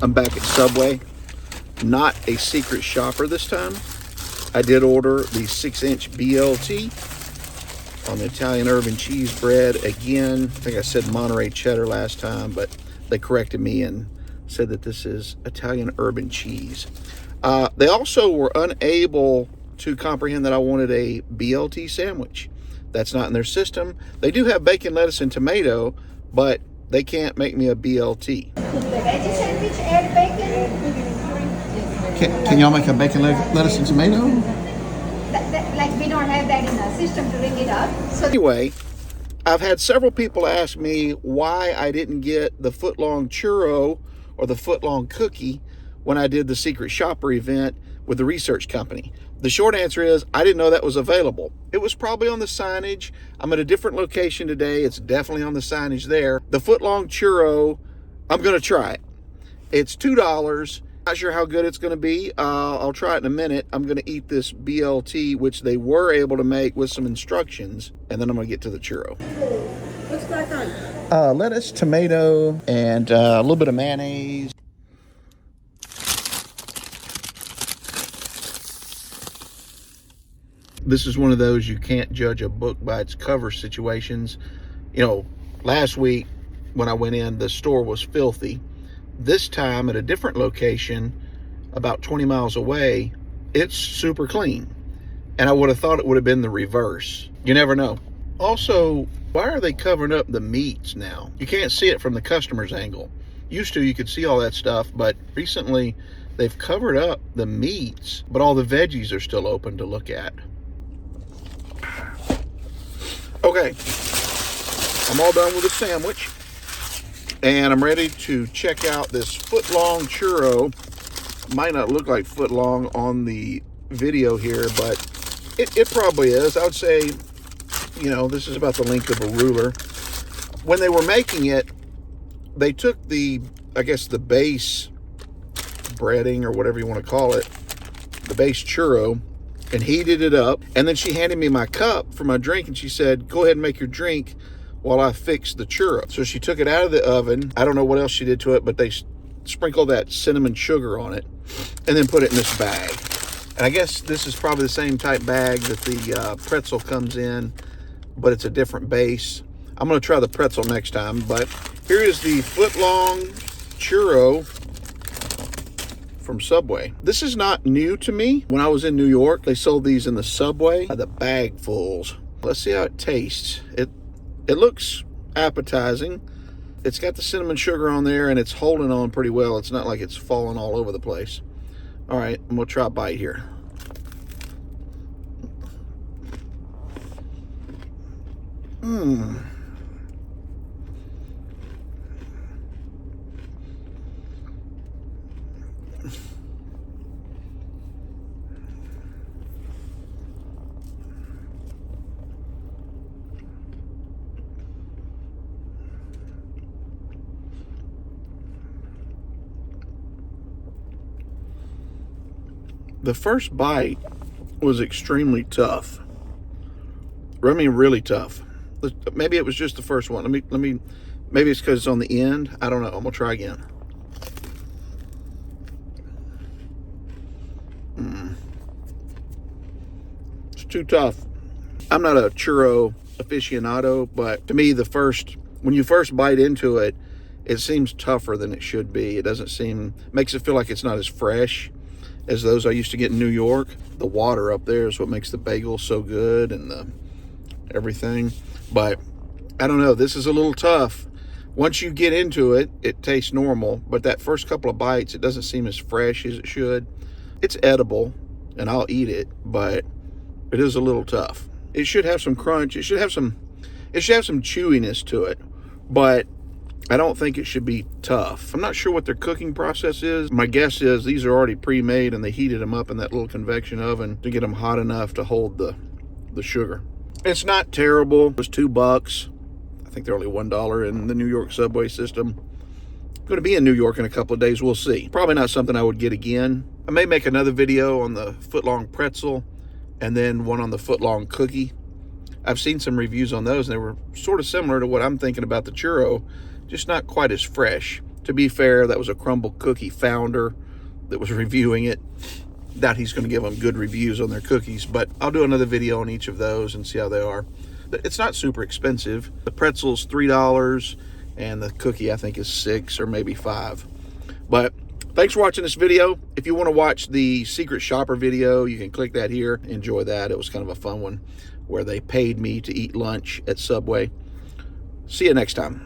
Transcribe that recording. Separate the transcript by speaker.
Speaker 1: I'm back at Subway. Not a secret shopper this time. I did order the 6-inch BLT on the Italian urban cheese bread. Again, I think I said Monterey cheddar last time, but they corrected me and said that this is Italian urban cheese. They also were unable to comprehend that I wanted a BLT sandwich. That's not in their system. They do have bacon, lettuce, and tomato, but they can't make me a BLT.
Speaker 2: The veggie sandwich, add bacon.
Speaker 1: Can y'all make a bacon, lettuce, and tomato?
Speaker 2: Like we don't have that in our system to ring it up. So
Speaker 1: anyway, I've had several people ask me why I didn't get the Footlong Churro or the Footlong Cookie when I did the Secret Shopper event with the research company. The short answer is I didn't know that was available. It was probably on the signage. I'm at a different location today. It's definitely on the signage there. The Footlong Churro, I'm going to try it. It's $2. Not sure how good it's going to be. I'll try it in a minute. I'm going to eat this BLT, which they were able to make with some instructions, and then I'm going to get to the churro.
Speaker 2: what's that on?
Speaker 1: Lettuce, tomato, and a little bit of mayonnaise. This is one of those you can't judge a book by its cover situations. You know, last week when I went in, the store was filthy. This time at a different location, about 20 miles away, it's super clean. And I would have thought it would have been the reverse. You never know. Also, why are they covering up the meats now? You can't see it from the customer's angle. Used to, you could see all that stuff, but recently they've covered up the meats, but all the veggies are still open to look at. Okay, I'm all done with the sandwich. And I'm ready to check out this Footlong Churro. Might not look like Footlong on the video here, but it probably is. I would say, you know, this is about the length of a ruler. When they were making it, they took the, I guess, the base breading or whatever you want to call it, the base churro, and heated it up. And then she handed me my cup for my drink, and she said, go ahead and make your drink while I fix the churro. So she took it out of the oven. I don't know what else she did to it, but they sprinkled that cinnamon sugar on it and then put it in this bag. And I guess this is probably the same type bag that the pretzel comes in, but it's a different base. I'm going to try the pretzel next time, but here is the Footlong Churro from Subway. This is not new to me. When I was in New York, they sold these in the Subway, the bagfuls. Let's see how it tastes. It looks appetizing. It's got the cinnamon sugar on there and it's holding on pretty well. It's not like it's falling all over the place. All right, I'm gonna try a bite here. The first bite was extremely tough. I mean, really tough. Maybe it was just the first one. Maybe it's because it's on the end. I don't know. I'm gonna try again. It's too tough. I'm not a churro aficionado, but to me, when you first bite into it, it seems tougher than it should be. It doesn't seem, makes it feel like it's not as fresh as those I used to get in New York. The water up there is what makes the bagel so good and the everything. But I don't know, this is a little tough. Once you get into it, it tastes normal, but that first couple of bites, it doesn't seem as fresh as it should. It's edible and I'll eat it, but it is a little tough. It should have some crunch. It should have some chewiness to it, but I don't think it should be tough. I'm not sure what their cooking process is. My guess is these are already pre-made and they heated them up in that little convection oven to get them hot enough to hold the sugar. It's not terrible. It was $2. I think they're only $1 in the New York subway system. I'm going to be in New York in a couple of days. We'll see. Probably not something I would get again. I may make another video on the Footlong pretzel and then one on the Footlong cookie. I've seen some reviews on those and they were sort of similar to what I'm thinking about the churro. just not quite as fresh. To be fair, that was a crumble cookie founder that was reviewing it. Doubt he's going to give them good reviews on their cookies, but I'll do another video on each of those and see how they are. It's not super expensive. The pretzel's $3 and the cookie I think is $6 or maybe $5. But thanks for watching this video. If you want to watch the secret shopper video, you can click that here. Enjoy that. It was kind of a fun one where they paid me to eat lunch at Subway. See you next time.